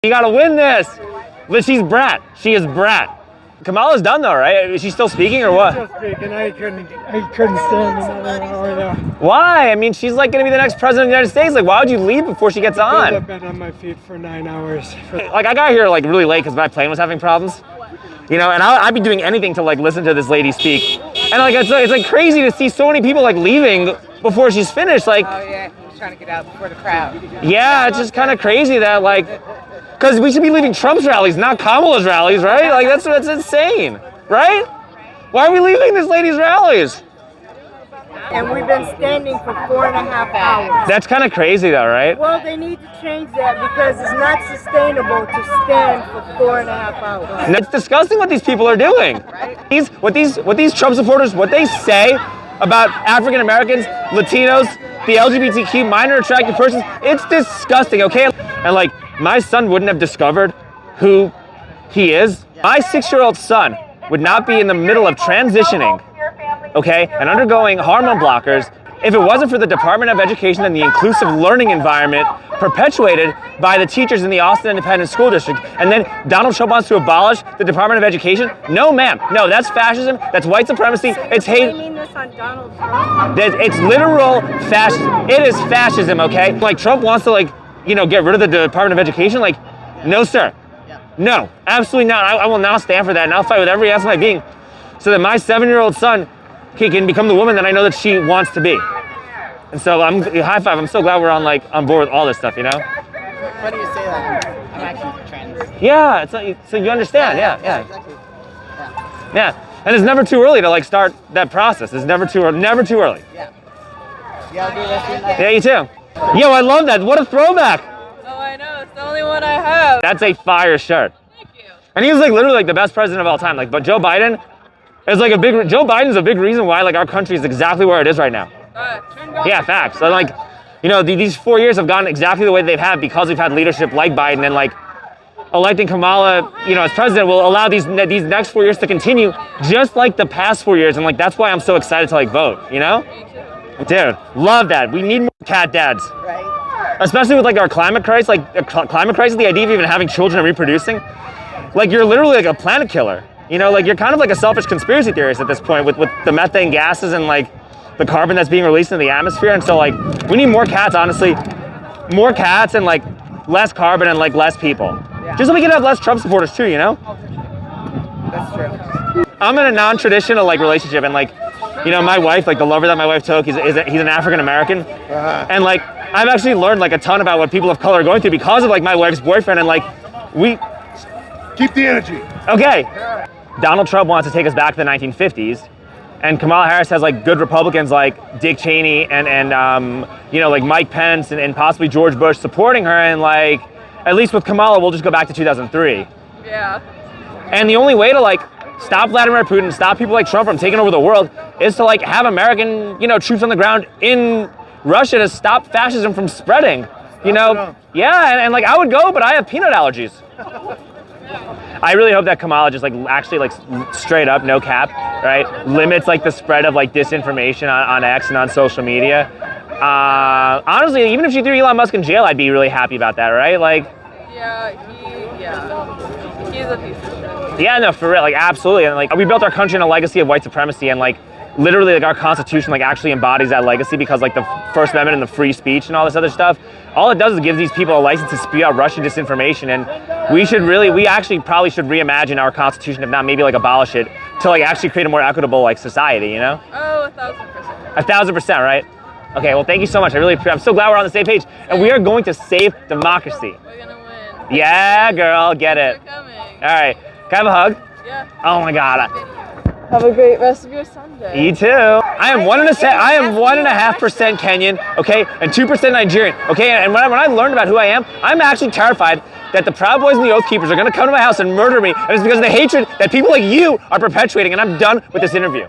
You gotta win this. But she's brat. She is brat. Kamala's done though, right? Is she still speaking or what? Still speaking. I couldn't stand another hour there. Why? I mean, she's like gonna be the next president of the United States. Like, why would you leave before she gets on? I've been on my feet for 9 hours. Like, I got here like really late because my plane was having problems. You know, and I'd be doing anything to like listen to this lady speak. And like, it's like crazy to see so many people like leaving before she's finished. Like, oh yeah, he was trying to get out before the crowd. Yeah, it's just kind of crazy that like, because we should be leaving Trump's rallies, not Kamala's rallies, right? Like that's insane, right? Why are we leaving this lady's rallies? And we've been standing for 4.5 hours. That's kind of crazy though, right? Well, they need to change that because it's not sustainable to stand for 4.5 hours. And it's disgusting what these people are doing. Right. What these Trump supporters, what they say about African Americans, Latinos, the LGBTQ minor attracted persons, it's disgusting, okay? And like, my son wouldn't have discovered who he is. My 6-year-old son would not be in the middle of transitioning, okay, and undergoing hormone blockers if it wasn't for the Department of Education and the inclusive learning environment perpetuated by the teachers in the Austin Independent School District. And then Donald Trump wants to abolish the Department of Education? No, ma'am. No, that's fascism. That's white supremacy. So it's hate. blaming this on Donald Trump? It's literal fascism. It is fascism, okay? Like, Trump wants to, like, you know, get rid of the Department of Education. Like, no, sir. No, absolutely not. I will not stand for that, and I'll fight with every ounce of my being so that my 7-year-old son can become the woman that I know that she wants to be. And so high five. I'm so glad we're on board with all this stuff, you know? Why do you say that? I'm actually trans. Yeah, so you understand. Yeah. Exactly. Yeah, and it's never too early to like start that process. It's never too early. Yeah. You gotta do this. Yeah, you too. Yo, I love that. What a throwback. Oh, I know. It's the only one I have. That's a fire shirt. Thank you. And he was like literally like the best president of all time. Like, but Joe Biden is like Joe Biden's a big reason why like our country is exactly where it is right now. Yeah, facts. So like, you know, these 4 years have gone exactly the way they've had because we've had leadership like Biden, and like electing Kamala, you know, as president will allow these next 4 years to continue just like the past 4 years. And like, that's why I'm so excited to like vote, you know? Dude, love that. We need more cat dads. Right. Especially with like our climate crisis, the idea of even having children and reproducing, like you're literally like a planet killer. You know, like you're kind of like a selfish conspiracy theorist at this point with the methane gases and like the carbon that's being released in the atmosphere. And so like we need more cats, honestly, more cats and like less carbon and like less people. Yeah. Just so we can have less Trump supporters too, you know? That's true. I'm in a non-traditional like relationship, and like, you know, my wife, like the lover that my wife took, he's an African American, and like I've actually learned like a ton about what people of color are going through because of like my wife's boyfriend, and like we Keep the energy. okay. Donald Trump wants to take us back to the 1950s, and Kamala Harris has like good Republicans like Dick Cheney and you know, like Mike Pence and possibly George Bush supporting her, and like at least with Kamala we'll just go back to 2003. Yeah. And the only way to like stop Vladimir Putin, stop people like Trump from taking over the world, is to like have American, you know, troops on the ground in Russia to stop fascism from spreading. You know, yeah, and like I would go, but I have peanut allergies. I really hope that Kamala just like actually like straight up, no cap, right, limits like the spread of like disinformation on X and on social media. Honestly, even if she threw Elon Musk in jail, I'd be really happy about that, right? Like, He's a piece of shit. yeah, no, for real, like absolutely. And like we built our country on a legacy of white supremacy, and like literally like our Constitution like actually embodies that legacy because like the First Amendment and the free speech and all this other stuff, all it does is give these people a license to spew out Russian disinformation. And we actually probably should reimagine our Constitution, if not maybe like abolish it, to like actually create a more equitable like society, you know? Oh, 1,000%. 1,000%, right? Okay, well thank you so much. I'm so glad we're on the same page, and we are going to save democracy. We're gonna win. Yeah, girl, get it. You're coming. All right, can I have a hug? Yeah. Oh my God. Have a great rest of your Sunday. You too. I am 1.5% Kenyan, okay, and 2% Nigerian, okay. And when I learned about who I am, I'm actually terrified that the Proud Boys and the Oath Keepers are going to come to my house and murder me, and it's because of the hatred that people like you are perpetuating. And I'm done with this interview.